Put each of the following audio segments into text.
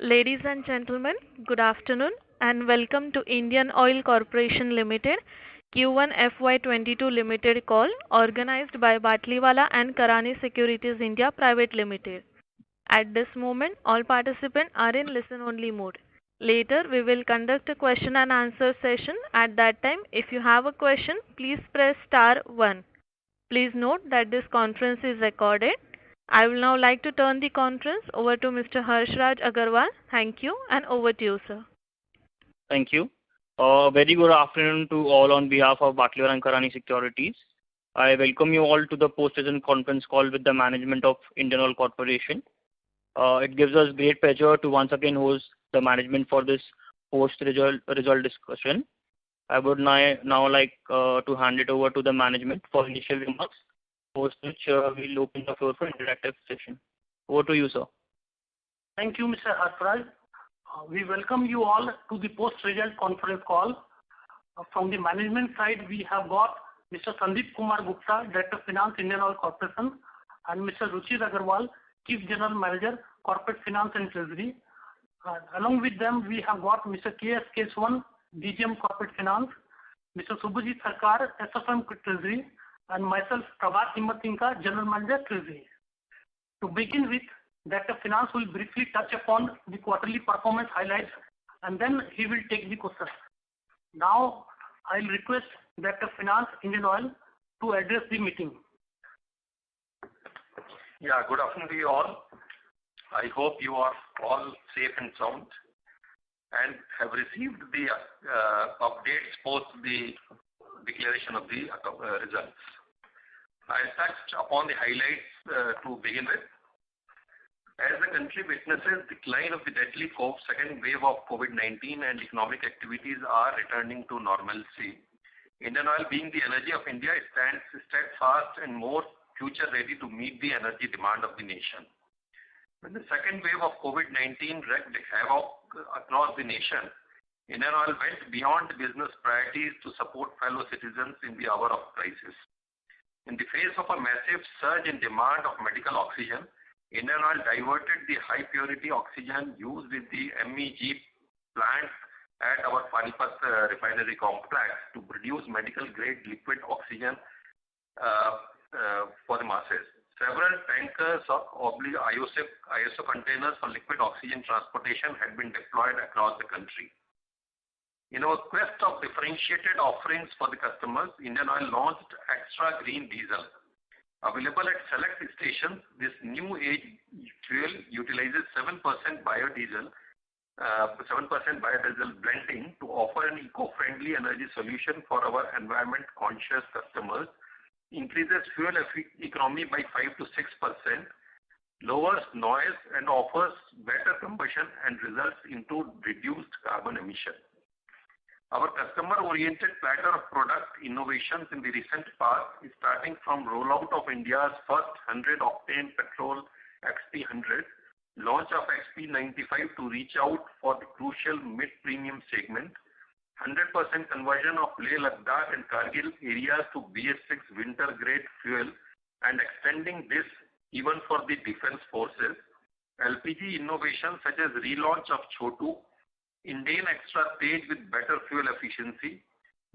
Ladies and gentlemen, good afternoon and welcome to Indian Oil Corporation Limited Q1 FY22 Limited call organized by Batliwala and Karani Securities India Private Limited. At this moment, all participants are in listen only mode. Later, we will conduct a question and answer session. At that time, if you have a question, please press star 1. Please note that this conference is recorded. I will now like to turn the conference over to Mr. Harshraj Agarwal. Thank you, and over to you, sir. Thank you. Very good afternoon to all on behalf of Batliwala and Karani Securities. I welcome you all to the post-session conference call with the management of Indian Oil Corporation. It gives us great pleasure to once again host the management for this post-result discussion. I would now like to hand it over to the management for initial remarks, post which we'll open the floor for interactive session. Over to you, sir. Thank you, Mr. Harshraj. We welcome you all to the post-result conference call. From the management side, we have got Mr. Sandeep Kumar Gupta, Director of Finance, Indian Oil Corporation, and Mr. Ruchir Agarwal, Chief General Manager, Corporate Finance and Treasury. Along with them, we have got Mr. K.S. Keswan, DGM Corporate Finance, Mr. Subhajit Sarkar, SFM Treasury, and myself, Prabhat Himmatinka, General Manager, Treasury. To begin with, Director of Finance will briefly touch upon the quarterly performance highlights and then he will take the questions. Now, I'll request Director of Finance, Indian Oil, to address the meeting. Yeah, good afternoon to you all. I hope you are all safe and sound and have received the updates post the declaration of the results. I'll touch upon the highlights to begin with. As the country witnesses decline of the deadly second wave of COVID-19 and economic activities are returning to normalcy, Indian Oil, being the energy of India, stands steadfast and more future ready to meet the energy demand of the nation. When the second wave of COVID-19 wreaked havoc across the nation, Indian Oil went beyond business priorities to support fellow citizens in the hour of crisis. In the face of a massive surge in demand of medical oxygen, Indian Oil diverted the high purity oxygen used in the MEG plant at our Panipat refinery complex to produce medical grade liquid oxygen for the masses. Several tankers of ISO containers for liquid oxygen transportation had been deployed across the country. In our quest of differentiated offerings for the customers, Indian Oil launched Extra Green Diesel. Available at select stations, this new age fuel utilizes 7% biodiesel blending to offer an eco-friendly energy solution for our environment-conscious customers, increases fuel economy by 5 to 6%, lowers noise and offers better combustion and results into reduced carbon emission. Our customer-oriented platter of product innovations in the recent past is starting from rollout of India's first 100-octane petrol XP100, launch of XP95 to reach out for the crucial mid-premium segment, 100% conversion of Leh, Ladakh and Kargil areas to BS6 winter-grade fuel and extending this even for the defense forces, LPG innovations such as relaunch of Chotu, Indian Extra Stage with better fuel efficiency,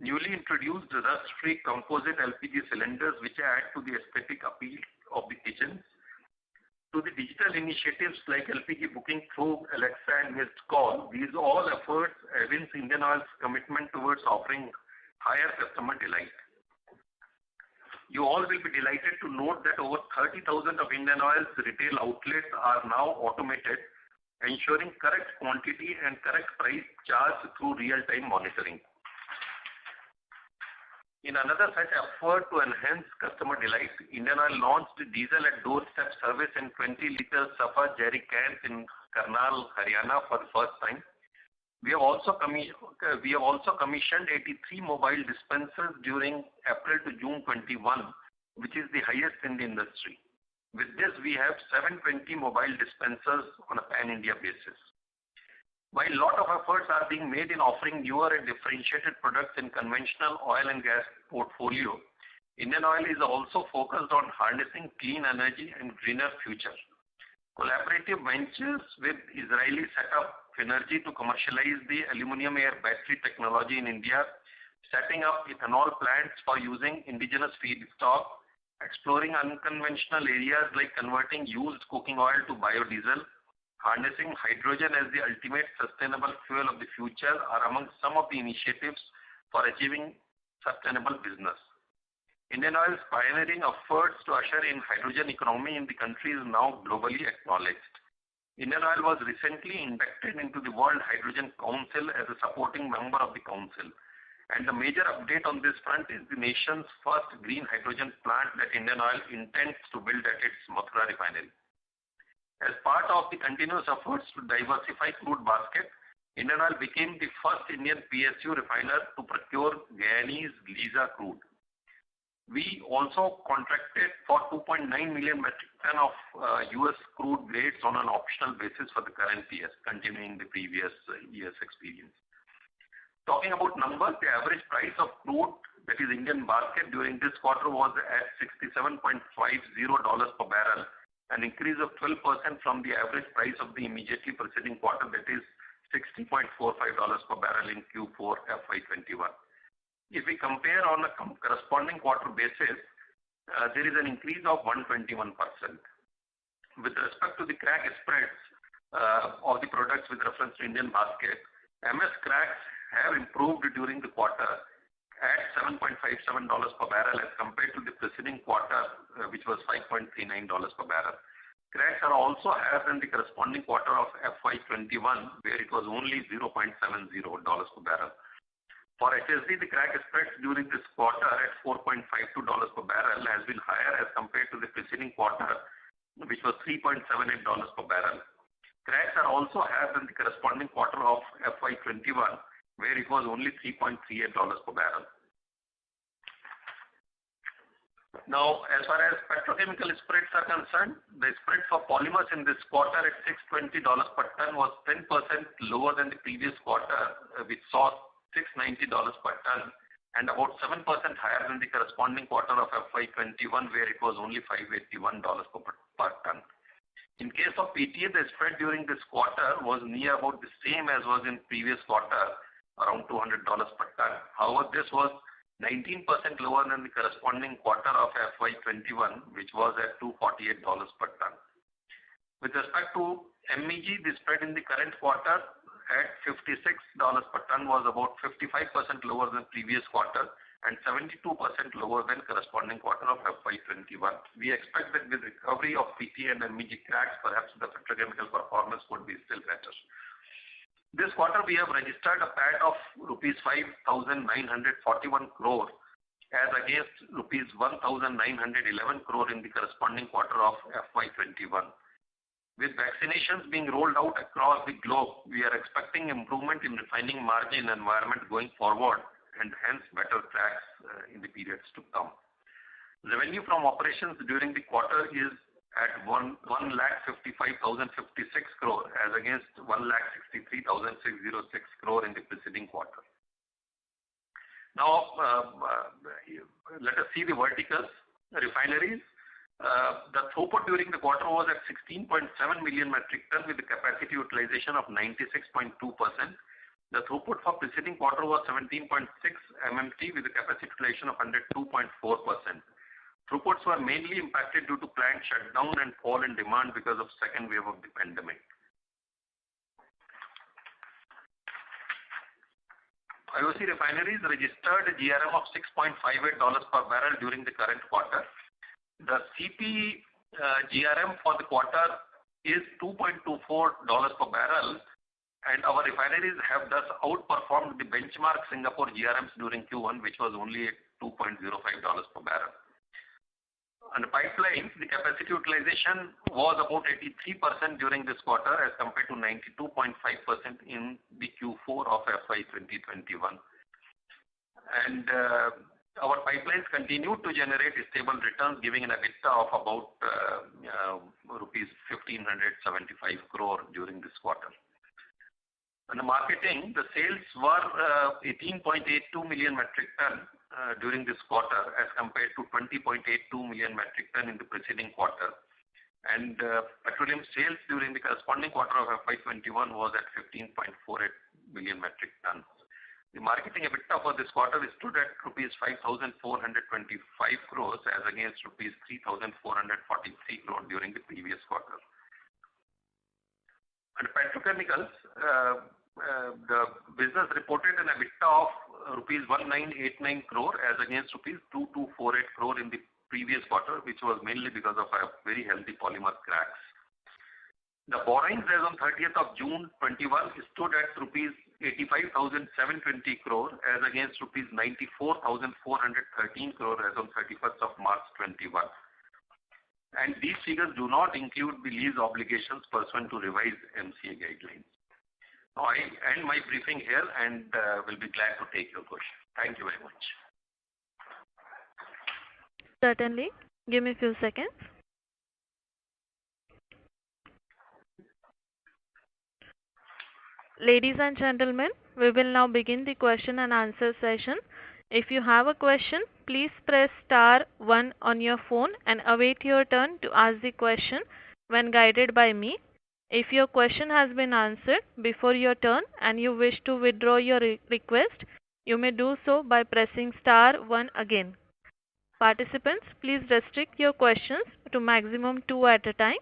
newly introduced rust-free composite LPG cylinders which add to the aesthetic appeal of the kitchens, to the digital initiatives like LPG booking through Alexa and Missed Call. These all efforts evince Indian Oil's commitment towards offering higher customer delight. You all will be delighted to note that over 30,000 of Indian Oil's retail outlets are now automated, ensuring correct quantity and correct price charged through real-time monitoring. In another such effort to enhance customer delight, Indian Oil launched diesel at doorstep service in 20-liter Safa jerry cans in Karnal, Haryana for the first time. We have also commissioned 83 mobile dispensers during April to June 21, which is the highest in the industry. With this, we have 720 mobile dispensers on a pan-India basis. While a lot of efforts are being made in offering newer and differentiated products in conventional oil and gas portfolio, Indian Oil is also focused on harnessing clean energy and greener future. Collaborative ventures with Israeli setup Finergy to commercialize the aluminum air battery technology in India, setting up ethanol plants for using indigenous feedstock, exploring unconventional areas like converting used cooking oil to biodiesel, harnessing hydrogen as the ultimate sustainable fuel of the future are among some of the initiatives for achieving sustainable business. Indian Oil's pioneering efforts to usher in hydrogen economy in the country is now globally acknowledged. Indian Oil was recently inducted into the World Hydrogen Council as a supporting member of the council. And the major update on this front is the nation's first green hydrogen plant that Indian Oil intends to build at its Mathura refinery. As part of the continuous efforts to diversify crude basket, Indian Oil became the first Indian PSU refiner to procure Guyanese Liza crude. We also contracted for 2.9 million metric ton of US crude grades on an optional basis for the current year, continuing the previous year's experience. Talking about numbers, the average price of crude, that is Indian basket, during this quarter was at $67.50 per barrel, an increase of 12% from the average price of the immediately preceding quarter, that is $60.45 per barrel in Q4 FY21. If we compare on a corresponding quarter basis, there is an increase of 121%. With respect to the crack spreads of the products with reference to Indian basket, MS cracks have improved during the quarter at $7.57 per barrel as compared to the preceding quarter, which was $5.39 per barrel. Cracks are also higher than the corresponding quarter of FY21, where it was only $0.70 per barrel. For HSD, the crack spreads during this quarter at $4.52 per barrel has been higher as compared to the preceding quarter, which was $3.78 per barrel. Cracks are also higher than the corresponding quarter of FY21, where it was only $3.38 per barrel. Now, as far as petrochemical spreads are concerned, the spread for polymers in this quarter at $620 per ton was 10% lower than the previous quarter, which saw $690 per ton, and about 7% higher than the corresponding quarter of FY21, where it was only $581 per ton. In case of PTA, the spread during this quarter was near about the same as was in previous quarter, around $200 per ton. However, this was 19% lower than the corresponding quarter of FY21, which was at $248 per ton. With respect to MEG, the spread in the current quarter at $56 per ton was about 55% lower than previous quarter and 72% lower than corresponding quarter of FY21. We expect that with recovery of PTA and MEG cracks, perhaps the petrochemical performance could be still better. This quarter, we have registered a PAT of rupees 5,941 crore as against rupees 1,911 crore in the corresponding quarter of FY21. With vaccinations being rolled out across the globe, we are expecting improvement in refining margin environment going forward and hence better cracks in the periods to come. Revenue from operations during the quarter is at 1,55,056 crore as against 1,63,606 crore in the preceding quarter. Now, let us see the verticals. Refineries. The throughput during the quarter was at 16.7 million metric ton with a capacity utilization of 96.2%. The throughput for preceding quarter was 17.6 MMT with a capacity utilization of 102.4%. Throughputs were mainly impacted due to plant shutdown and fall in demand because of second wave of the pandemic. IOC refineries registered a GRM of $6.58 per barrel during the current quarter. The CP GRM for the quarter is $2.24 per barrel, and our refineries have thus outperformed the benchmark Singapore GRMs during Q1, which was only at $2.05 per barrel. On the pipelines, the capacity utilization was about 83% during this quarter as compared to 92.5% in the Q4 of FY 2021. And our pipelines continue to generate stable returns, giving an EBITDA of about rupees 1,575 crore during this quarter. On the marketing, the sales were 18.82 million metric ton during this quarter as compared to 20.82 million metric ton in the preceding quarter. and petroleum sales during the corresponding quarter of FY21 was at 15.48 million metric tons. The marketing EBITDA for this quarter stood at rupees 5,425 crores as against rupees 3,443 crores during the previous quarter. And petrochemicals, the business reported an EBITDA of rupees 1989 crore as against rupees 2248 crore in the previous quarter, which was mainly because of a very healthy polymer cracks. The borrowings as on 30th of June 21 stood at rupees 85,720 crore as against rupees 94,413 crore as on 31st of March 21. And these figures do not include the lease obligations pursuant to revised MCA guidelines. Now I end my briefing here and will be glad to take your questions. Thank you very much. Certainly. Give me a few seconds. Ladies and gentlemen, we will now begin the question and answer session. If you have a question, please press star 1 on your phone and await your turn to ask the question when guided by me. If your question has been answered before your turn and you wish to withdraw your request, you may do so by pressing star 1 again. Participants, please restrict your questions to maximum 2 at a time.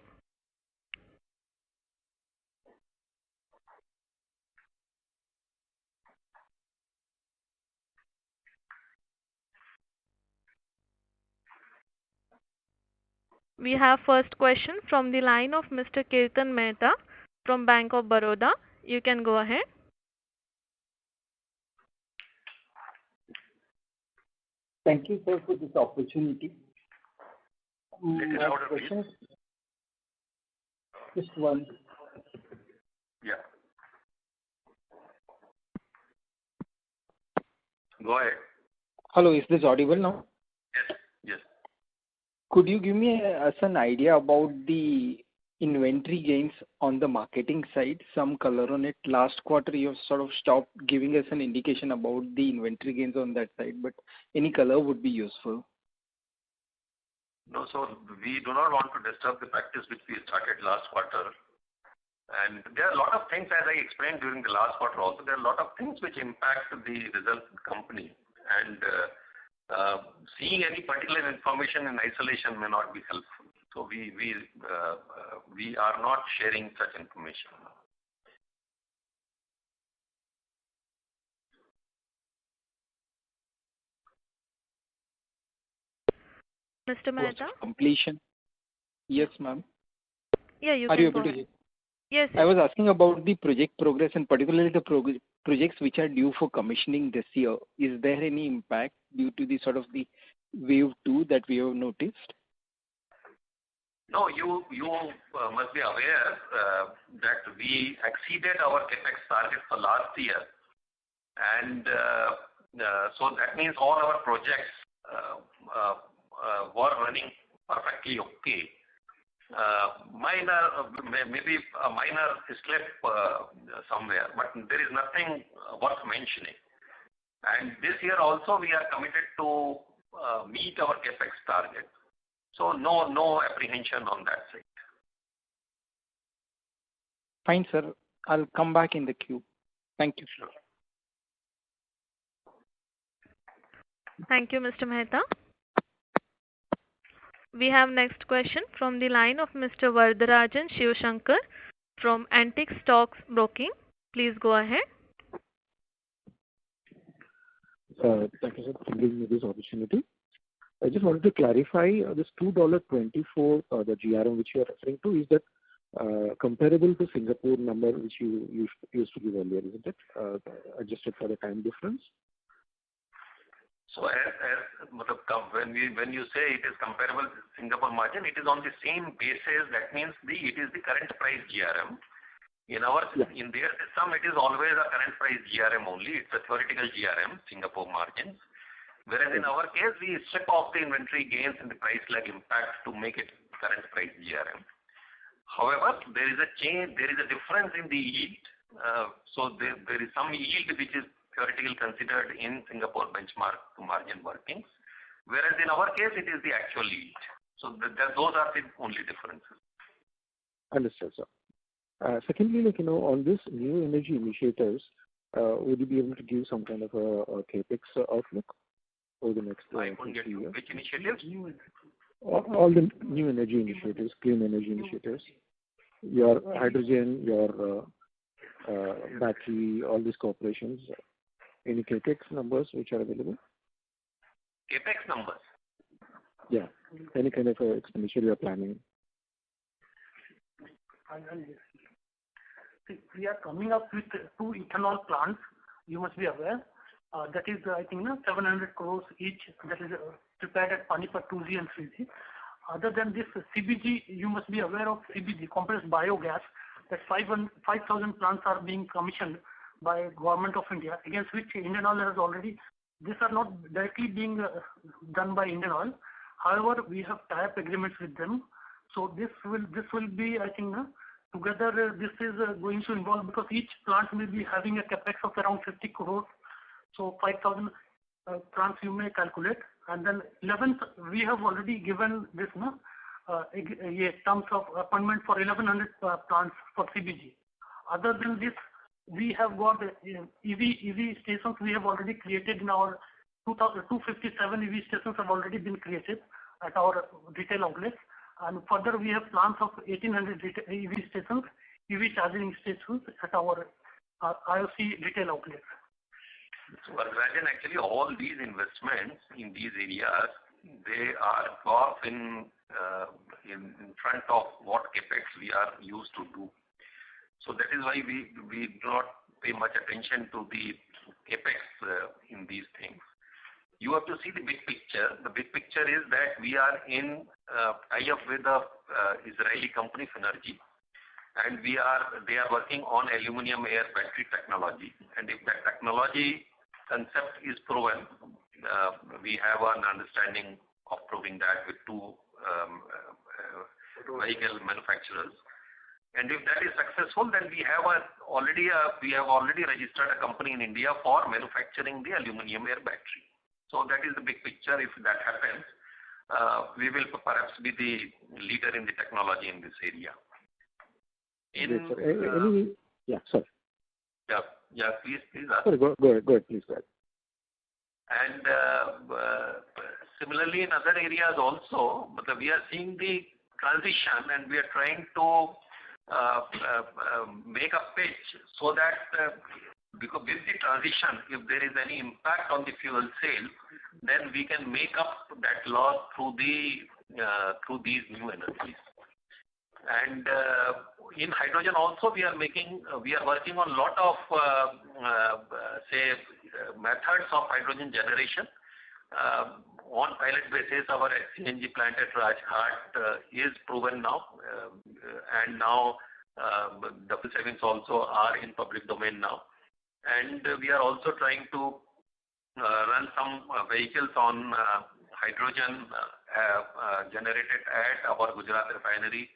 We have first question from the line of Mr. Kirtan Mehta from Bank of Baroda. You can go ahead. Thank you, sir, for this opportunity. My question, just one. Yeah. Go ahead. Hello, is this audible now? Yes. Yes. Could you give me us an idea about the inventory gains on the marketing side? Some color on it. Last quarter, you have sort of stopped giving us an indication about the inventory gains on that side, but any color would be useful. No, so we do not want to disturb the practice which we started last quarter. And there are a lot of things, as I explained during the last quarter also, there are a lot of things which impact the results of the company. And seeing any particular information in isolation may not be helpful. So we are not sharing such information. Mr. Mehta? Completion. Yes, ma'am. Yeah, you Are can you go able to ahead. hear? Yes. I was asking about the project progress and particularly the projects which are due for commissioning this year. Is there any impact due to the sort of the wave 2 that we have noticed? No, you must be aware that we exceeded our capex target for last year, and so that means all our projects were running perfectly okay. Maybe a minor slip somewhere, but there is nothing worth mentioning. And this year also we are committed to meet our capex target. So no apprehension on that side. Fine, sir. I'll come back in the queue. Thank you. Sure. Thank you, Mr. Mehta. We have next question from the line of Mr. Vardarajan Shivshankar from Antique Stocks Broking. Please go ahead. Thank you, sir, for giving me this opportunity. I just wanted to clarify this $2.24, the GRM which you are referring to, is that comparable to Singapore number which you used to give earlier, isn't it? Adjusted for the time difference? So when you say it is comparable to Singapore margin, it is on the same basis. That means it is the current price GRM. In their system, it is always a current price GRM only. It's a theoretical GRM, Singapore margins. Whereas in our case, we strip off the inventory gains and the price lag impact to make it current price GRM. However, there is a change, there is a difference in the yield. So there is some yield which is theoretically considered in Singapore benchmark to margin workings. Whereas in our case, it is the actual yield. So those are the only differences. Understood, sir. Secondly, on this new energy initiatives, would you be able to give some kind of a capex outlook over the next I couldn't get you. years? Which initiatives? All the new energy initiatives, clean energy initiatives, your hydrogen, your battery, all these corporations, any capex numbers which are available? Capex numbers? Yeah, any kind of expenditure you are planning. We are coming up with 2 ethanol plants, you must be aware. That is, I think, 700 crores each, that is prepared at Panipat 2G and 3G. Other than this, CBG, you must be aware of CBG, compressed biogas, that 5,000 plants are being commissioned by Government of India, against which Indian Oil has already, these are not directly being done by Indian Oil. However, we have tie-up agreements with them. So this will be, I think, together this is going to involve, because each plant will be having a capex of around 50 crores. So 5,000 plants you may calculate. And then 11th, we have already given this terms of appointment for 1,100 plants for CBG. Other than this, we have got EV stations we have already created in our 257 EV stations have already been created at our retail outlets. And further, we have plans of 1,800 EV stations, EV charging stations at our IOC retail outlets. So, Varatharajan, actually all these investments in these areas, they are far in front of what capex we are used to do. So that is why we do not pay much attention to the capex in these things. You have to see the big picture. The big picture is that we are in tie-up with the Israeli company Phinergy, and they are working on aluminum air battery technology. And if that technology concept is proven, we have an understanding of proving that with 2 vehicle manufacturers. And if that is successful, then we have already registered a company in India for manufacturing the aluminum air battery. So that is the big picture. If that happens, we will perhaps be the leader in the technology in this area. Yeah, sorry. Yeah, please ask. Sorry, go ahead, please go ahead. And similarly, in other areas also, we are seeing the transition, and we are trying to make a pitch so that because with the transition, if there is any impact on the fuel sale, then we can make up that loss through these new energies. And in hydrogen also, we are working on a lot of methods of hydrogen generation. On pilot basis, our CNG plant at Rajghat is proven now, and now double savings also are in public domain now. And we are also trying to run some vehicles on hydrogen generated at our Gujarat refinery,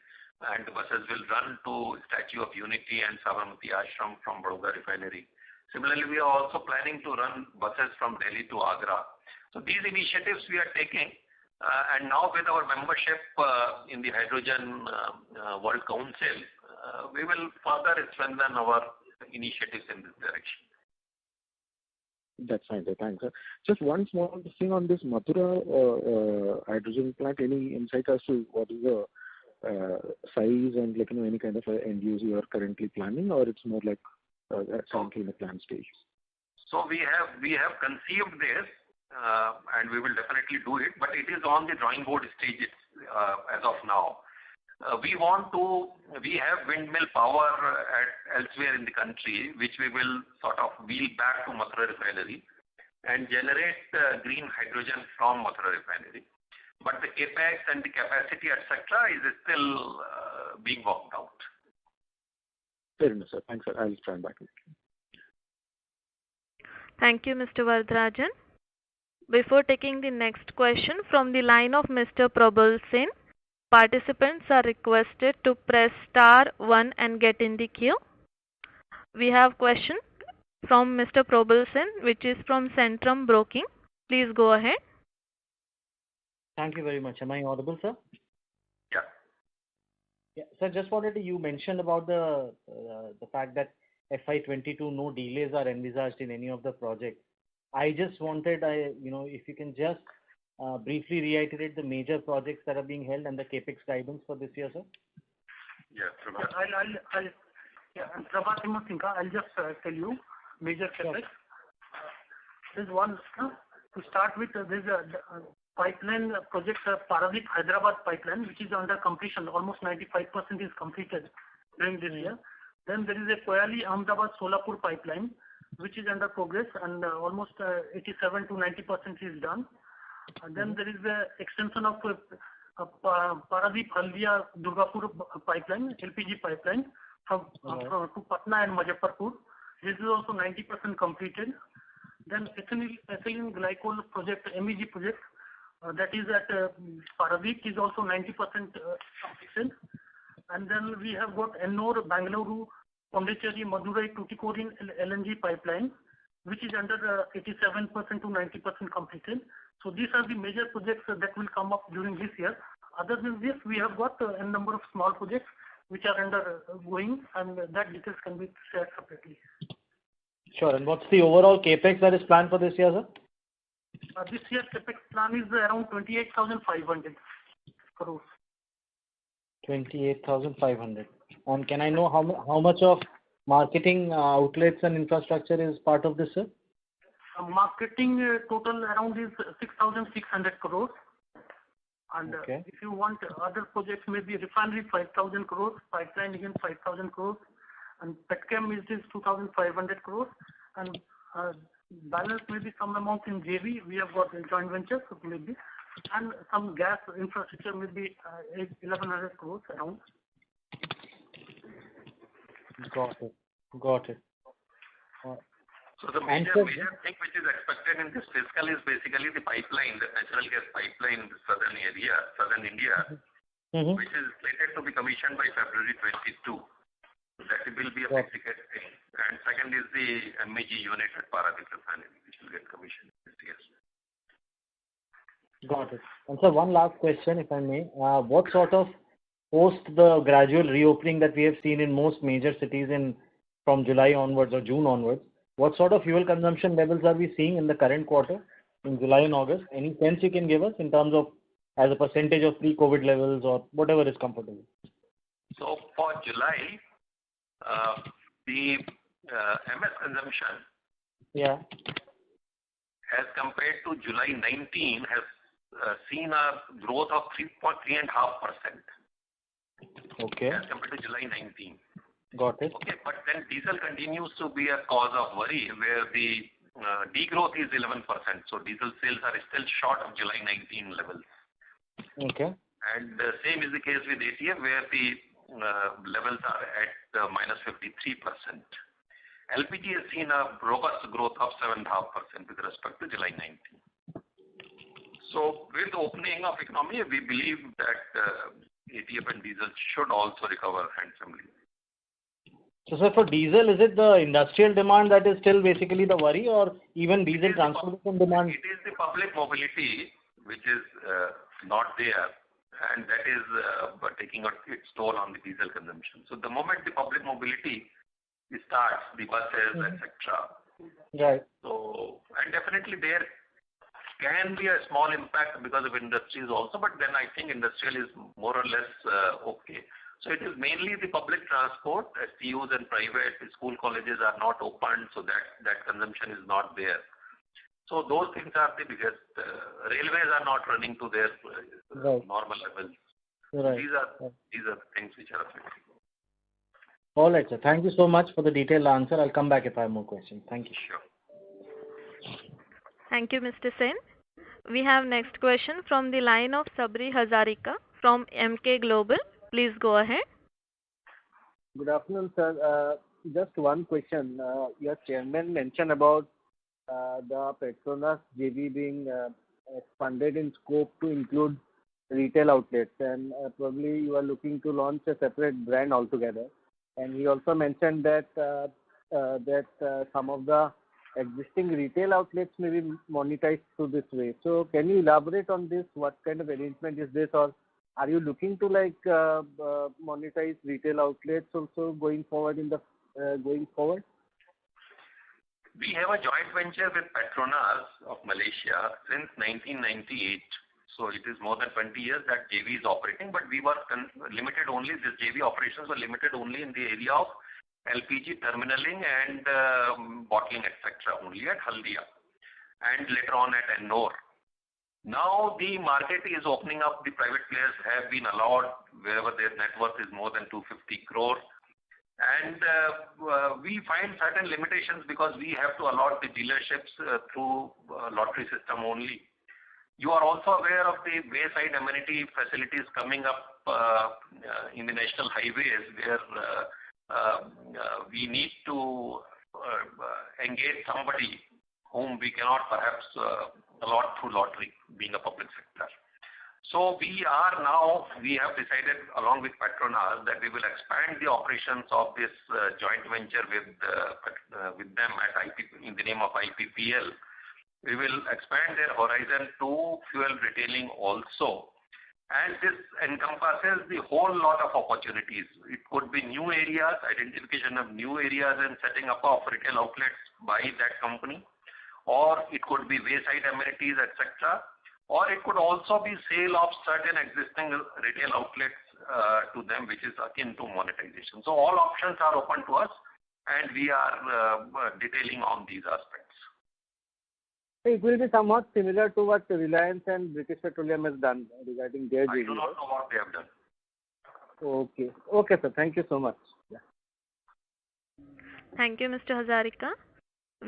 and buses will run to Statue of Unity and Sabarmati Ashram from Vadodara refinery. Similarly, we are also planning to run buses from Delhi to Agra. So these initiatives we are taking, and now with our membership in the Hydrogen World Council, we will further strengthen our initiatives in this direction. That's fine, sir. Thanks, sir. Just one small thing on this Mathura hydrogen plant. Any insight as to what is the size and any kind of end use you are currently planning, or it's more like currently in the plan stage? So we have conceived this, and we will definitely do it, but it is on the drawing board stages as of now. We have windmill power elsewhere in the country, which we will sort of wheel back to Mathura refinery and generate green hydrogen from Mathura refinery. But the capex and the capacity, etc., is still being worked out. Fair enough, sir. Thanks, sir. I'll try back. Thank you, Mr. Varatharajan. Before taking the next question from the line of Mr. Prabal Sen, participants are requested to press *1 and get in the queue. We have question from Mr. Prabal Sen, which is from Centrum Broking. Please go ahead. Thank you very much. Am I audible, sir? Yeah. Yeah. So just wanted to, you mentioned about the fact that FY22 no delays are envisaged in any of the projects. I just wanted, if you can just briefly reiterate the major projects that are being held and the capex guidance for this year, sir. Yeah, Prabhat. And Prabhat Singha, I'll just tell you major capex. There's one to start with. There's a pipeline project, Paradip Hyderabad pipeline, which is under completion. Almost 95% is completed during this year. Then there is a Koyali Ahmedabad Solapur pipeline, which is under progress, and almost 87 to 90% is done. And then there is the extension of Paradip Haldia Durgapur pipeline, LPG pipeline, from to Patna and Muzaffarpur. This is also 90% completed. Then ethylene glycol project, MEG project, that is at Paradip, is also 90% completed. And then we have got Ennore, Bangalore, Pondicherry, Madurai, Tuticorin LNG pipeline, which is under 87% to 90% completed. So these are the major projects that will come up during this year. Other than this, we have got a number of small projects which are undergoing, and that details can be shared separately. Sure. And what's the overall capex that is planned for this year, sir? This year capex plan is around 28,500 crores. 28,500. And can I know how much of marketing outlets and infrastructure is part of this, sir? Marketing total around is 6,600 crores. And if you want other projects, maybe refinery 5,000 crores, pipeline again 5,000 crores, and petchem is 2,500 crores, and balance maybe some amount in JV. We have got in joint ventures maybe, and some gas infrastructure maybe 1,100 crores around. Got it. So the major thing which is expected in this fiscal is basically the pipeline, the natural gas pipeline in the southern India, which is slated to be commissioned by February 22. So that will be a big ticket thing. And second is the MEG unit at Paradip Refinery, which will get commissioned this year. Got it. And sir, one last question, if I may. What sort of, post the gradual reopening that we have seen in most major cities from July onwards or June onwards, what sort of fuel consumption levels are we seeing in the current quarter, in July and August? Any sense you can give us in terms of as a percentage of pre-COVID levels or whatever is comfortable? So for July, the MS consumption as compared to July 19 has seen a growth of 3.5%. Okay. As compared to July 19. Got it. Okay, but then diesel continues to be a cause of worry where the degrowth is 11%. So diesel sales are still short of July 19 levels. Okay. And same is the case with ATF where the levels are at minus 53%. LPG has seen a robust growth of 7.5% with respect to July 19. So with the opening of economy, we believe that ATF and diesel should also recover handsomely. So sir, for diesel, is it the industrial demand that is still basically the worry, or even diesel transportation demand? It is the public mobility which is not there, and that is taking its toll on the diesel consumption. So the moment the public mobility starts, the buses, etc. Right. So, and definitely there can be a small impact because of industries also, but then I think industrial is more or less okay. So it is mainly the public transport, STUs and private school colleges are not open, so that consumption is not there. So those things are the biggest. Railways are not running to their normal levels. Right. These are the things which are affecting. All right, sir. Thank you so much for the detailed answer. I'll come back if I have more questions. Thank you. Sure. Thank you, Mr. Sen. We have next question from the line of Sabri Hazarika from Emkay Global. Please go ahead. Good afternoon, sir. Just one question. Your chairman mentioned about the Petronas JV being expanded in scope to include retail outlets, and probably you are looking to launch a separate brand altogether. And he also mentioned that some of the existing retail outlets may be monetized through this way. So can you elaborate on this? What kind of arrangement is this, or are you looking to monetize retail outlets also going forward going forward? We have a joint venture with Petronas of Malaysia since 1998. So it is more than 20 years that JV is operating, but we were limited only, this JV operations were limited only in the area of LPG terminaling and bottling, etc. only at Haldia and later on at Ennore. Now the market is opening up. The private players have been allowed wherever their net worth is more than 250 crore. And we find certain limitations because we have to allot the dealerships through lottery system only. You are also aware of the wayside amenity facilities coming up in the national highways where we need to engage somebody whom we cannot perhaps allot through lottery, being a public sector. So we have decided along with Petronas that we will expand the operations of this joint venture with them at in the name of IPPL. We will expand their horizon to fuel retailing also. And this encompasses the whole lot of opportunities. It could be new areas, identification of new areas and setting up of retail outlets by that company, or it could be wayside amenities, etc. Or it could also be sale of certain existing retail outlets to them, which is akin to monetization. So all options are open to us, and we are detailing on these aspects. It will be somewhat similar to what Reliance and British Petroleum has done regarding their JV. I do not know what they have done. Okay. Okay, sir. Thank you so much. Yeah. Thank you, Mr. Hazarika.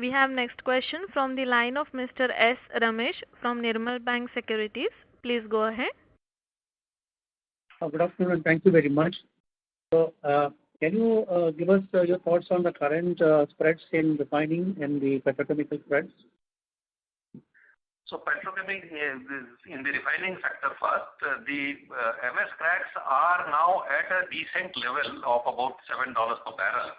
We have next question from the line of Mr. S. Ramesh from Nirmal Bang Securities. Please go ahead. Good afternoon. Thank you very much. So, can you give us your thoughts on the current spreads in refining and the petrochemical spreads? So petrochemical in the refining sector first, the MS cracks are now at a decent level of about $7 per barrel.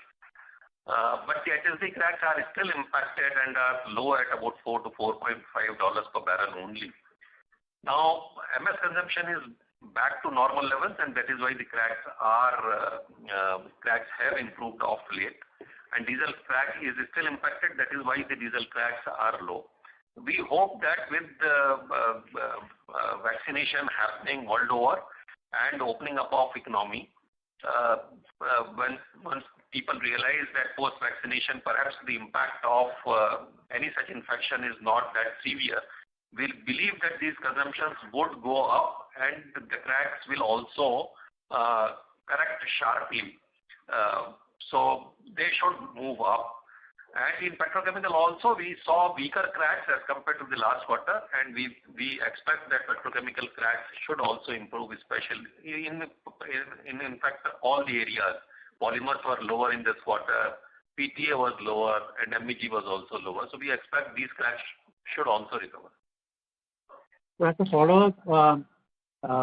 But the HSD cracks are still impacted and are low at about $4 to $4.5 per barrel only. Now, MS consumption is back to normal levels, and that is why the cracks have improved of late. And diesel crack is still impacted. That is why the diesel cracks are low. We hope that with vaccination happening world over and opening up of economy, once people realize that post-vaccination, perhaps the impact of any such infection is not that severe, we believe that these consumptions would go up and the cracks will also correct sharply. So they should move up. And in petrochemical also, we saw weaker cracks as compared to the last quarter, and we expect that petrochemical cracks should also improve, especially in fact all the areas. Polymers were lower in this quarter, PTA was lower, and MEG was also lower. So we expect these cracks should also recover. So as a follow-up,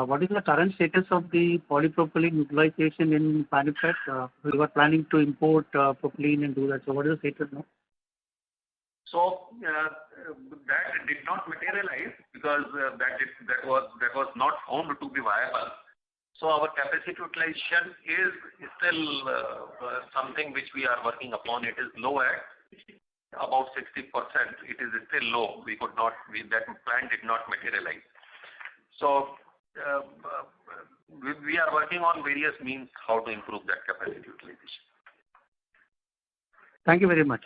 what is the current status of the polypropylene utilization in Panipat? We were planning to import propylene and do that. So what is the status now? So that did not materialize because that was not found to be viable. So our capacity utilization is still something which we are working upon. It is low at about 60%. It is still low. That plan did not materialize. So we are working on various means how to improve that capacity utilization. Thank you very much.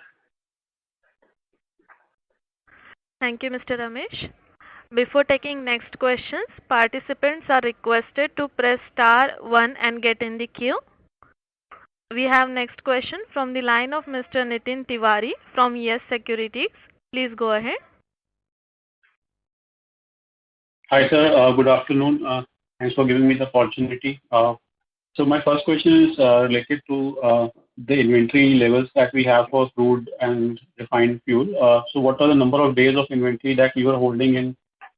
Thank you, Mr. Ramesh. Before taking next questions, participants are requested to press star 1 and get in the queue. We have next question from the line of Mr. Nitin Tiwari from Yes Securities. Please go ahead. Hi, sir. Good afternoon. Thanks for giving me the opportunity. So my first question is related to the inventory levels that we have for crude and refined fuel. So what are the number of days of inventory that you are holding in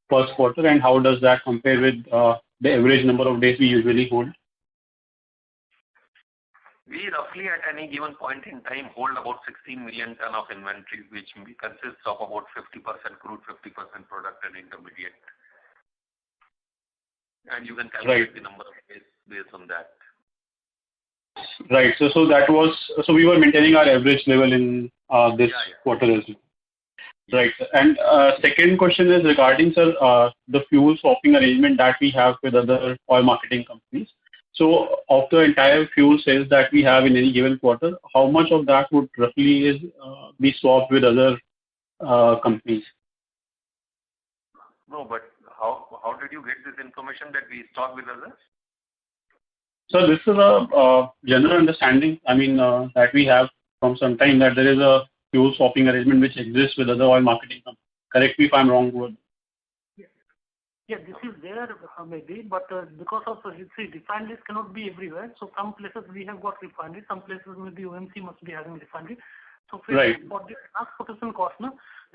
first quarter, and how does that compare with the average number of days we usually hold? We roughly at any given point in time hold about 16 million ton of inventory, which consists of about 50% crude, 50% product and intermediate. and you can calculate the number of days based on that. Right. So that was, so we were maintaining our average level in this quarter as well. Right. And second question is regarding, sir, the fuel swapping arrangement that we have with other oil marketing companies. So of the entire fuel sales that we have in any given quarter, how much of that would roughly be swapped with other companies? No, but how did you get this information that we stock with others? So this is a general understanding, that we have from some time, that there is a fuel swapping arrangement which exists with other oil marketing companies. Correct me if I'm wrong, Wood. Yeah, this is there maybe, but because of, refineries cannot be everywhere. So some places we have got refineries, some places maybe OMC must be having refinery. So for the transportation cost,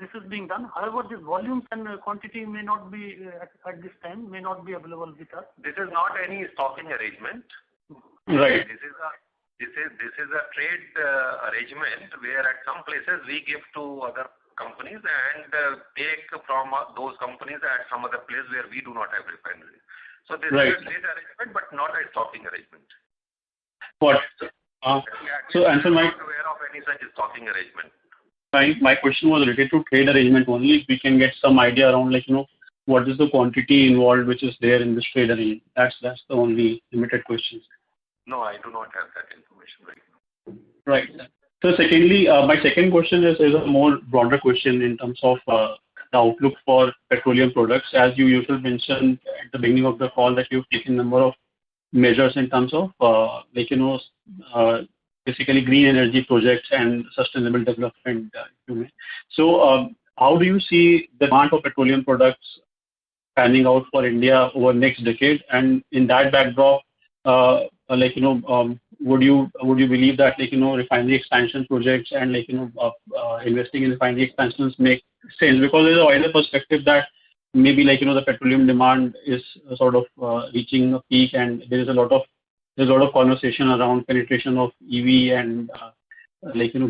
this is being done. However, this volumes and quantity may not be at this time, may not be available with us. This is not any stocking arrangement. Right. This is a trade arrangement where at some places we give to other companies and take from those companies at some other place where we do not have refinery. So this is a trade arrangement, but not a stocking arrangement. What? So answer my. I'm not aware of any such stocking arrangement. My question was related to trade arrangement only. If we can get some idea around, what is the quantity involved which is there in this trade arrangement. That's the only limited question. No, I do not have that information right now. Right. So secondly, my second question is a more broader question in terms of the outlook for petroleum products. As you usually mentioned at the beginning of the call that you've taken a number of measures in terms of basically green energy projects and sustainable development. So how do you see the demand for petroleum products panning out for India over next decade? And in that backdrop, would you believe that refinery expansion projects and investing in refinery expansions make sense? Because there's a wider perspective that maybe the petroleum demand is sort of reaching a peak, and there's a lot of conversation around penetration of EV and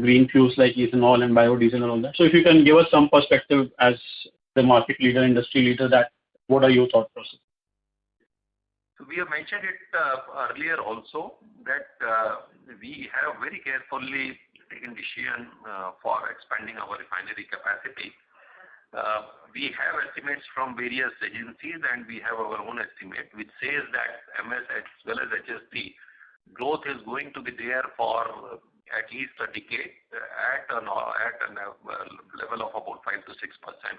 green fuels like ethanol and biodiesel and all that. So if you can give us some perspective as the market leader, industry leader, that what are your thought process? So we have mentioned it earlier also that we have very carefully taken decision for expanding our refinery capacity. We have estimates from various agencies and we have our own estimate which says that MS as well as HSD growth is going to be there for at least a decade at a level of about 5 to 6%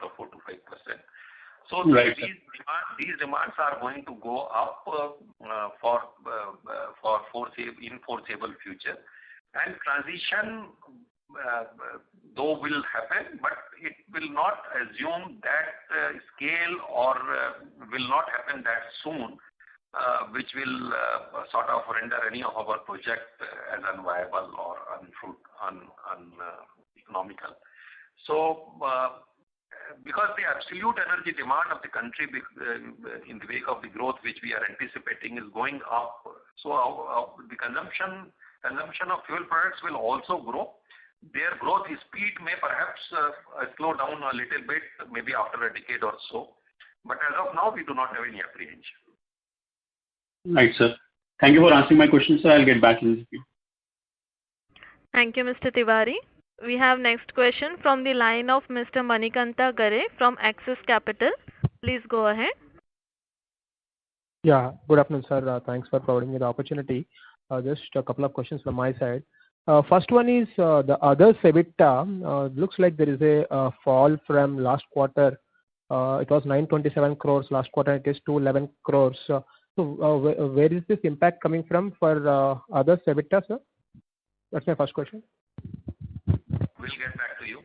or 4 to 5%. So these demands are going to go up for foreseeable future, and transition though will happen, but it will not assume that scale or will not happen that soon, which will sort of render any of our project as unviable or uneconomical. So because the absolute energy demand of the country in the wake of the growth which we are anticipating is going up, so the consumption of fuel products will also grow. Their growth speed may perhaps slow down a little bit, maybe after a decade or so. But as of now, we do not have any apprehension. Right, sir. Thank you for answering my question, sir. I'll get back in with you. Thank you, Mr. Tiwari. We have next question from the line of Mr. Manikanta Gare from Axis Capital. Please go ahead. Yeah, good afternoon, sir. Thanks for providing me the opportunity. Just a couple of questions from my side. First one is the other EBITDA. Looks like there is a fall from last quarter. It was 927 crores last quarter. It is 211 crores. So where is this impact coming from for other EBITDA, sir? That's my first question. We'll get back to you.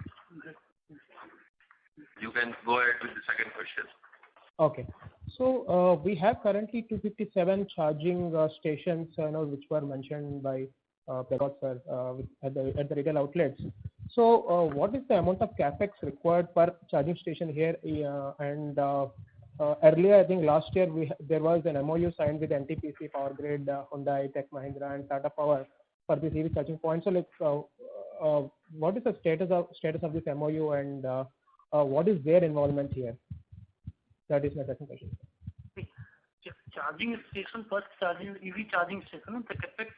You can go ahead with the second question. Okay. So we have currently 257 charging stations, which were mentioned by Prakash sir at the retail outlets. So what is the amount of capex required per charging station here? And earlier, I think last year there was an MOU signed with NTPC, Power Grid, Hyundai, Tech Mahindra, and Tata Power for this EV charging point. So what is the status of this MOU, and what is their involvement here? That is my second question. charging station, first charging EV charging station, the capex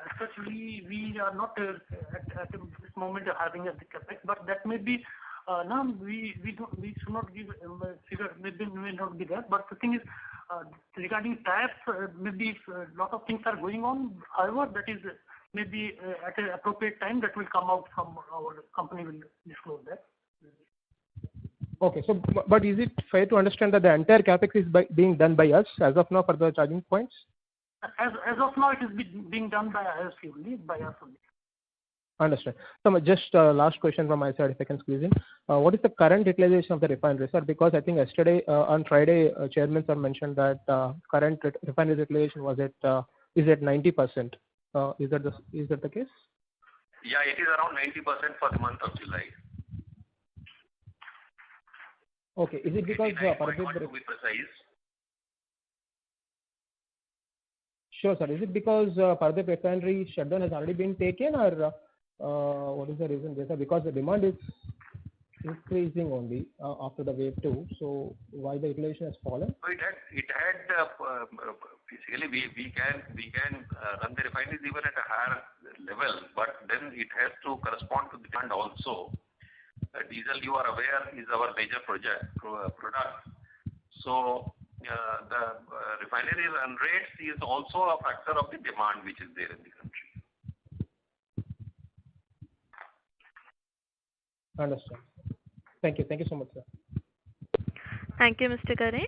as such we are not at this moment having a capex, but that may be now we should not give figure, maybe may not be there. But the thing is regarding taps, maybe lot of things are going on. However, that is maybe at an appropriate time that will come out from our company will disclose that. Okay. So, but is it fair to understand that the entire capex is being done by us as of now for the charging points? As of now, it is being done by us only, Understand. So just last question from my side, if I can squeeze in. What is the current utilization of the refinery, sir? Because I think yesterday on Friday, Chairman sir mentioned that current refinery utilization was is at 90%. Is that the case? Yeah, it is around 90% for the month of July. Okay. Is it because to be precise? Sure, sir. Is it because Paradip refinery shutdown has already been taken, or what is the reason there, sir? Because the demand is increasing only after the wave 2. So why the utilization has fallen? So it had basically we can run the refineries even at a higher level, but then it has to correspond to demand also. Diesel, you are aware, is our major product. So the refinery run rates is also a factor of the demand which is there in the country. Understand. Thank you. Thank you so much, sir. Thank you, Mr. Kare.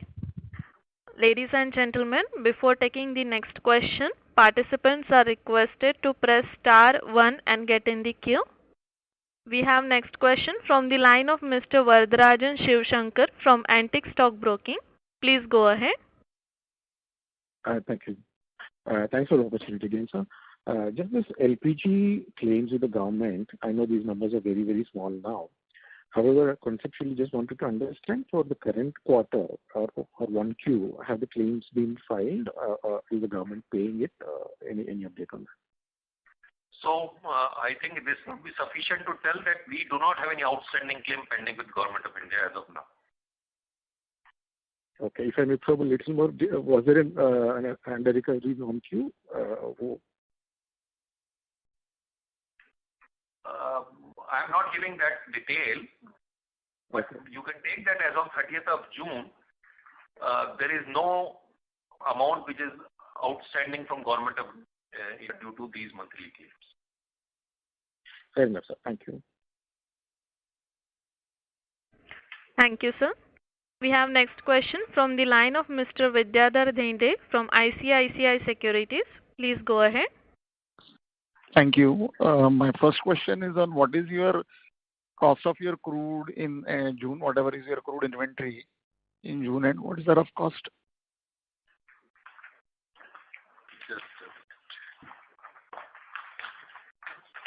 Ladies and gentlemen, before taking the next question, participants are requested to press star 1 and get in the queue. We have next question from the line of Mr. Varatharajan Shivshankar from Antique Stock Broking. Please go ahead. Thank you. Thanks for the opportunity again, sir. Just this LPG claims with the government, I know these numbers are very, very small now. However, conceptually, just wanted to understand for the current quarter or 1Q, have the claims been filed? Is the government paying it? Any update on that? So I think this would be sufficient to tell that we do not have any outstanding claim pending with Government of India as of now. Okay. If I may probe a little more, was there an under recovery in 1Q? I'm not giving that detail, but you can take that as of 30th of June, there is no amount which is outstanding from Government of India due to these monthly claims. Fair enough, sir. Thank you. Thank you, sir. We have next question from the line of Mr. Vidyadhar Dhende from ICICI Securities. Please go ahead. Thank you. My first question is on what is your cost of your crude in June, whatever is your crude inventory in June, and what is the rough cost?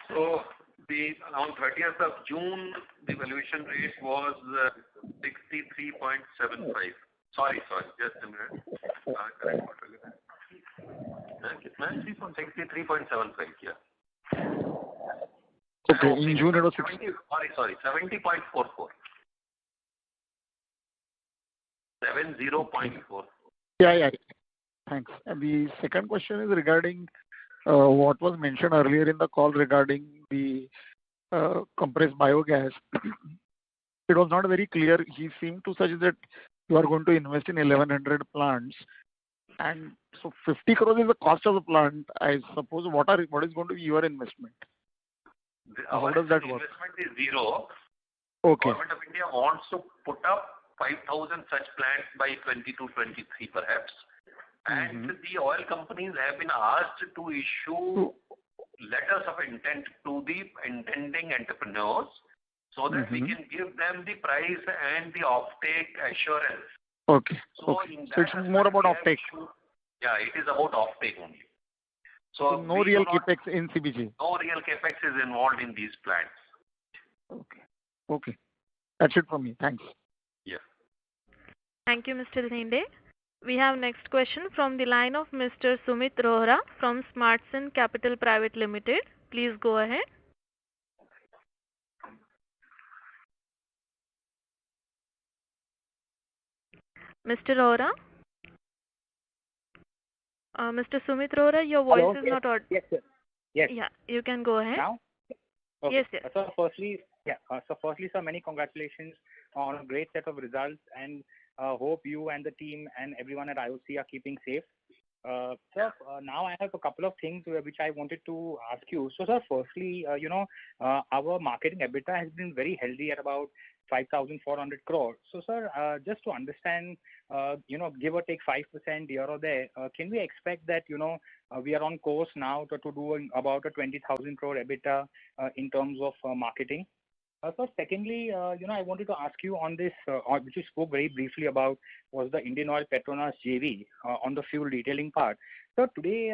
So on 30th of June, the valuation rate was 63.75. Sorry, just a minute. 63.75, yeah. Okay, in June it was 70.44. 70.44. Yeah. Thanks. And the second question is regarding what was mentioned earlier in the call regarding the compressed biogas. It was not very clear. He seemed to suggest that you are going to invest in 1100 plants. And so 50 crores is the cost of the plant. I suppose what is going to be your investment? How does that work? Investment is zero. Okay. Government of India wants to put up 5,000 such plants by 22-23 perhaps. And the oil companies have been asked to issue letters of intent to the intending entrepreneurs so that we can give them the price and the offtake assurance. Okay. So it's more about offtake. Yeah, it is about offtake only. So no real capex in CBG. No real capex is involved in these plants. Okay. That's it from me. Thanks. Yeah. Thank you, Mr. Dhende. We have next question from the line of Mr. Sumit Rohra from Smartsun Capital Private Limited. Please go ahead. Mr. Rohra? Mr. Sumit Rohra, your voice Hello. is Yes. not audible. Yes, sir. Yes. Yeah, you can go ahead. Now? Okay. Yes, yes. So firstly, sir, many congratulations on a great set of results, and hope you and the team and everyone at IOC are keeping safe. Sir, now I have a couple of things which I wanted to ask you. So, sir, firstly, our marketing EBITDA has been very healthy at about 5,400 crores. So, sir, just to understand, give or take 5% here or there, can we expect that, we are on course now to do about a 20,000 crore EBITDA in terms of marketing? So secondly, I wanted to ask you on this, which you spoke very briefly about, was the Indian Oil Petronas JV on the fuel detailing part. So today,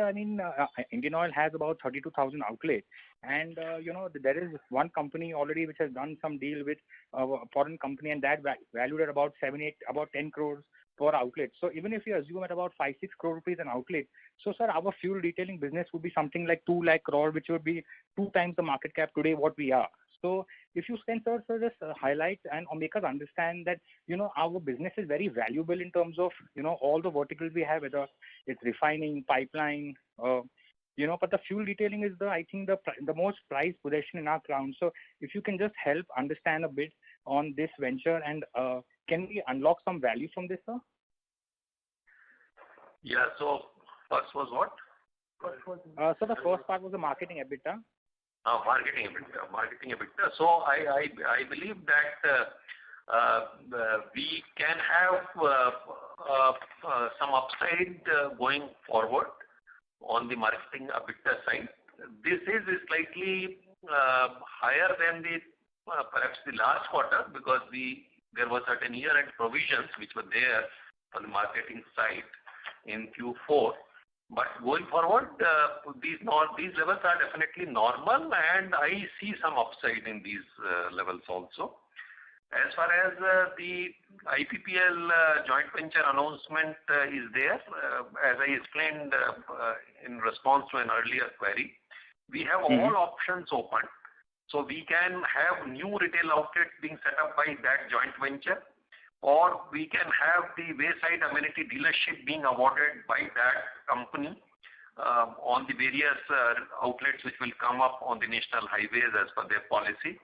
Indian Oil has about 32,000 outlets, and there is one company already which has done some deal with a foreign company, and that valued at about 10 crores per outlet. So even if you assume at about 5-6 crore rupees an outlet, so sir, our fuel detailing business would be something like 2 lakh crore, which would be 2 times the market cap today what we are. So if you can, sir, just highlight and make us understand that, our business is very valuable in terms of, all the verticals we have, whether it's refining, pipeline, but the fuel detailing is I think the most prized possession in our crown. So if you can just help understand a bit on this venture, and can we unlock some value from this, sir? Yeah. So first was what? So the first part was the marketing EBITDA. Marketing EBITDA. So I believe that we can have some upside going forward on the marketing EBITDA side. This is slightly higher than perhaps the last quarter, because there were certain year-end provisions which were there on the marketing side in Q4. But going forward, these levels are definitely normal, and I see some upside in these levels also. As far as the IPPL joint venture announcement is there, as I explained in response to an earlier query, we have all options open. So we can have new retail outlets being set up by that joint venture, or we can have the wayside amenity dealership being awarded by that company on the various outlets which will come up on the national highways as per their policy.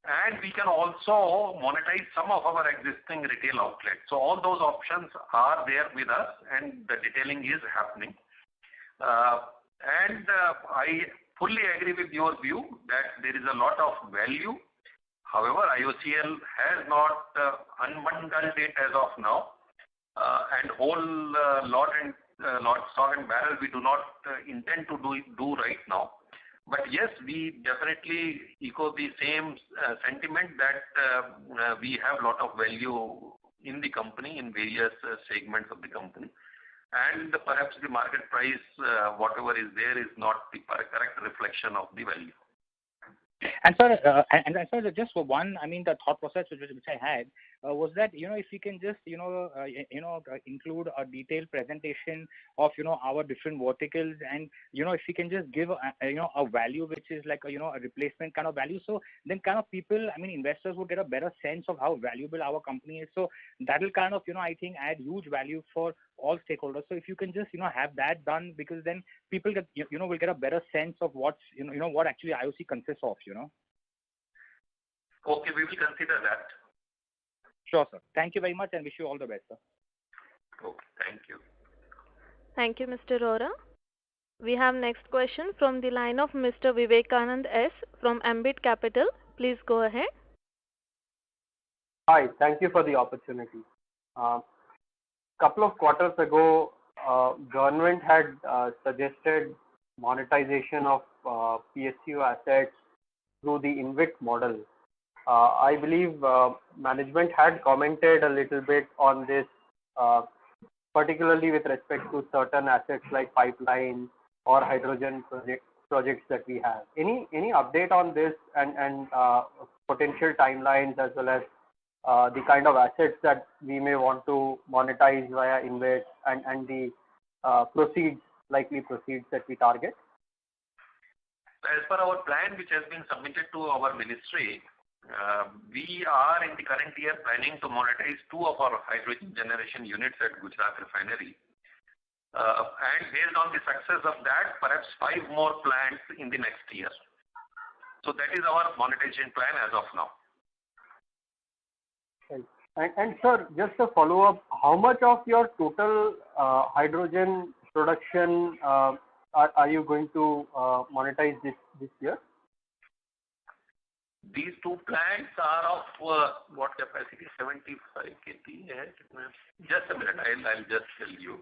And we can also monetize some of our existing retail outlets. So all those options are there with us, and the detailing is happening. I fully agree with your view that there is a lot of value. However, IOCL has not unbundled it as of now, and whole lot stock and barrel we do not intend to do right now. But yes, we definitely echo the same sentiment that we have a lot of value in the company, in various segments of the company, and perhaps the market price, whatever is there, is not the correct reflection of the value. And sir, just for one, the thought process which I had was that, if you can just, include a detailed presentation of, our different verticals, and, if you can just give, a value which is like, a replacement kind of value. So then kind of people, investors would get a better sense of how valuable our company is. So that will kind of, I think add huge value for all stakeholders. So if you can just, have that done, because then people get, will get a better sense of what's, what actually IOC consists of, Okay, we will consider that. Sure, sir. Thank you very much, and wish you all the best, sir. Okay, thank you. Thank you, Mr. Rohra. We have next question from the line of Mr. Vivekanand S. from Ambit Capital. Please go ahead. Hi, thank you for the opportunity. Couple of quarters ago, government had suggested monetization of PSU assets through the InvIT model. I believe management had commented a little bit on this, particularly with respect to certain assets like pipeline or hydrogen projects that we have. Any update on this and potential timelines, as well as the kind of assets that we may want to monetize via InvIT, and the likely proceeds that we target? As per our plan, which has been submitted to our ministry, we are in the current year planning to monetize 2 of our hydrogen generation units at Gujarat Refinery. And based on the success of that, perhaps 5 more plants in the next year. So that is our monetization plan as of now. And sir, just a follow-up, how much of your total hydrogen production are you going to monetize this year? These 2 plants are of what capacity? 75 KT. Just a minute, I'll just tell you.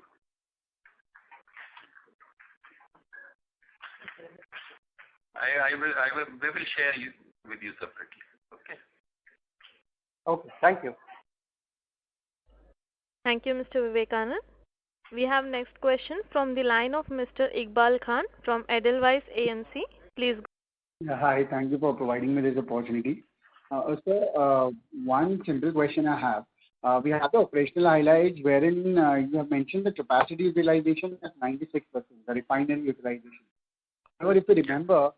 We will share with you separately. Okay. Okay. Thank you. Thank you, Mr. Vivekanand. We have next question from the line of Mr. Iqbal Khan from Edelweiss AMC. Please go. Yeah, hi. Thank you for providing me this opportunity. Sir, one simple question I have. We have the operational highlights wherein you have mentioned the capacity utilization at 96%, the refinery utilization. However, if you remember,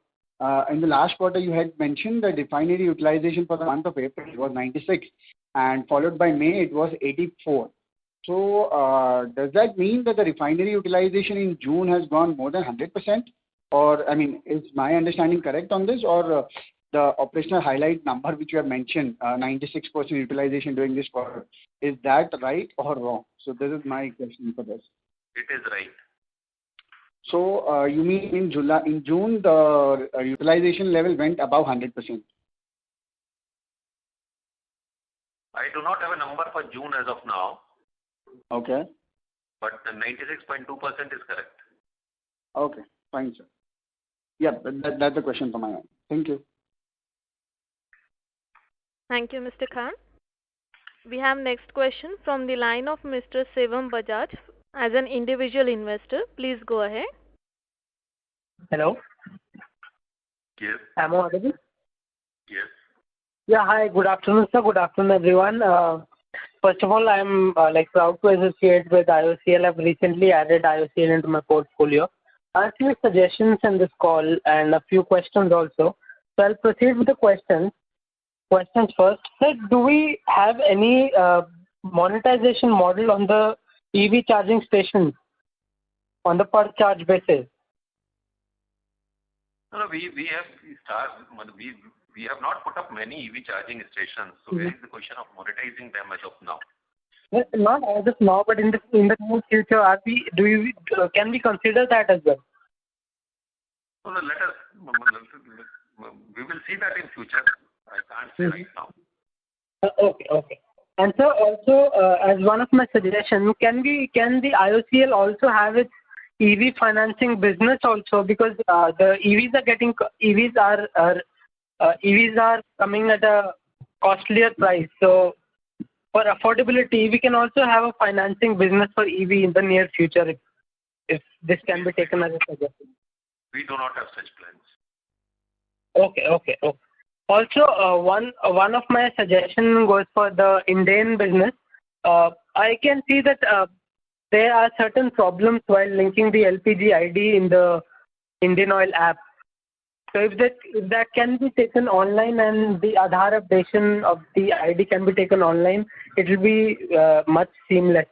in the last quarter you had mentioned the refinery utilization for the month of April was 96, and followed by May it was 84. So does that mean that the refinery utilization in June has gone more than 100%? Or, I mean, is my understanding correct on this, or the operational highlight number which you have mentioned, 96% utilization during this quarter, is that right or wrong? So this is my question for this. It is right. So you mean in June the utilization level went above 100%? I do not have a number for June as of now. Okay. But the 96.2% is correct. Okay, fine, sir. Yeah, that's the question from my end. Thank you. Thank you, Mr. Khan. We have next question from the line of Mr. Shivam Bajaj as an individual investor. Please go ahead. Hello. Yes. Am I audible? Yes. Yeah, hi. Good afternoon, sir. Good afternoon, everyone. First of all, I'm proud to associate with IOCL. I've recently added IOCL into my portfolio. I have few suggestions in this call and a few questions also. So I'll proceed with the questions. Questions first. Sir, do we have any monetization model on the EV charging stations on the per charge basis? No, we have not put up many EV charging stations. So where is the question of monetizing them as of now? Not as of now, but in the near future, can we consider that as well? So we will see that in future. I can't say right now. Okay. And sir, also as one of my suggestions, can the IOCL also have its EV financing business also, because the EVs are coming at a costlier price. So for affordability, we can also have a financing business for EV in the near future if this can be taken as a suggestion. We do not have such plans. Okay. Also, one of my suggestions goes for the Indian business. I can see that there are certain problems while linking the LPG ID in the Indian Oil app. So if that can be taken online and the Aadhaar updation of the ID can be taken online, it will be much seamless.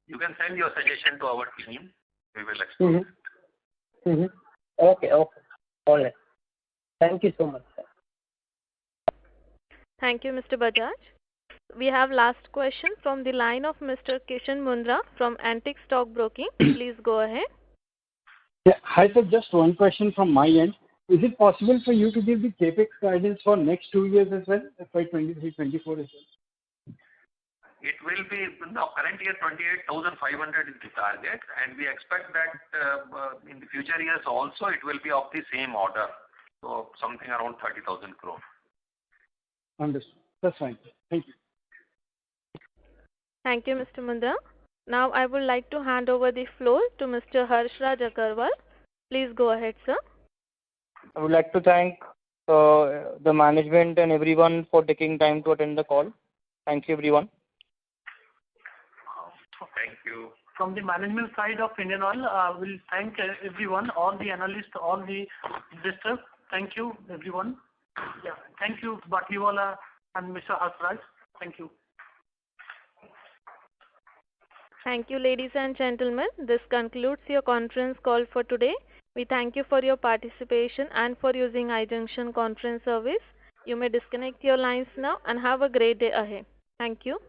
You can send your suggestion to our team. We will explore it. Okay. All right. Thank you so much, sir. Thank you, Mr. Bajaj. We have last question from the line of Mr. Kishan Mundra from Antique Stock Broking. Please go ahead. Yeah. Hi, sir. Just one question from my end. Is it possible for you to give the CapEx guidance for next 2 years as well, FY 23-24 as well? It will be, now current year 28,500 is the target, and we expect that in the future years also it will be of the same order. So something around 30,000 crore. Understood. That's fine. Thank you. Thank you, Mr. Mundra. Now I would like to hand over the floor to Mr. Harshraj Agarwal. Please go ahead, sir. I would like to thank the management and everyone for taking time to attend the call. Thank you, everyone. Thank you. From the management side of Indian Oil, we'll thank everyone, all the analysts, all the investors. Thank you, everyone. Yeah. Thank you, Batliwala and Mr. Harshraj. Thank you. Thank you, ladies and gentlemen. This concludes your conference call for today. We thank you for your participation and for using iJunction conference service. You may disconnect your lines now and have a great day ahead. Thank you.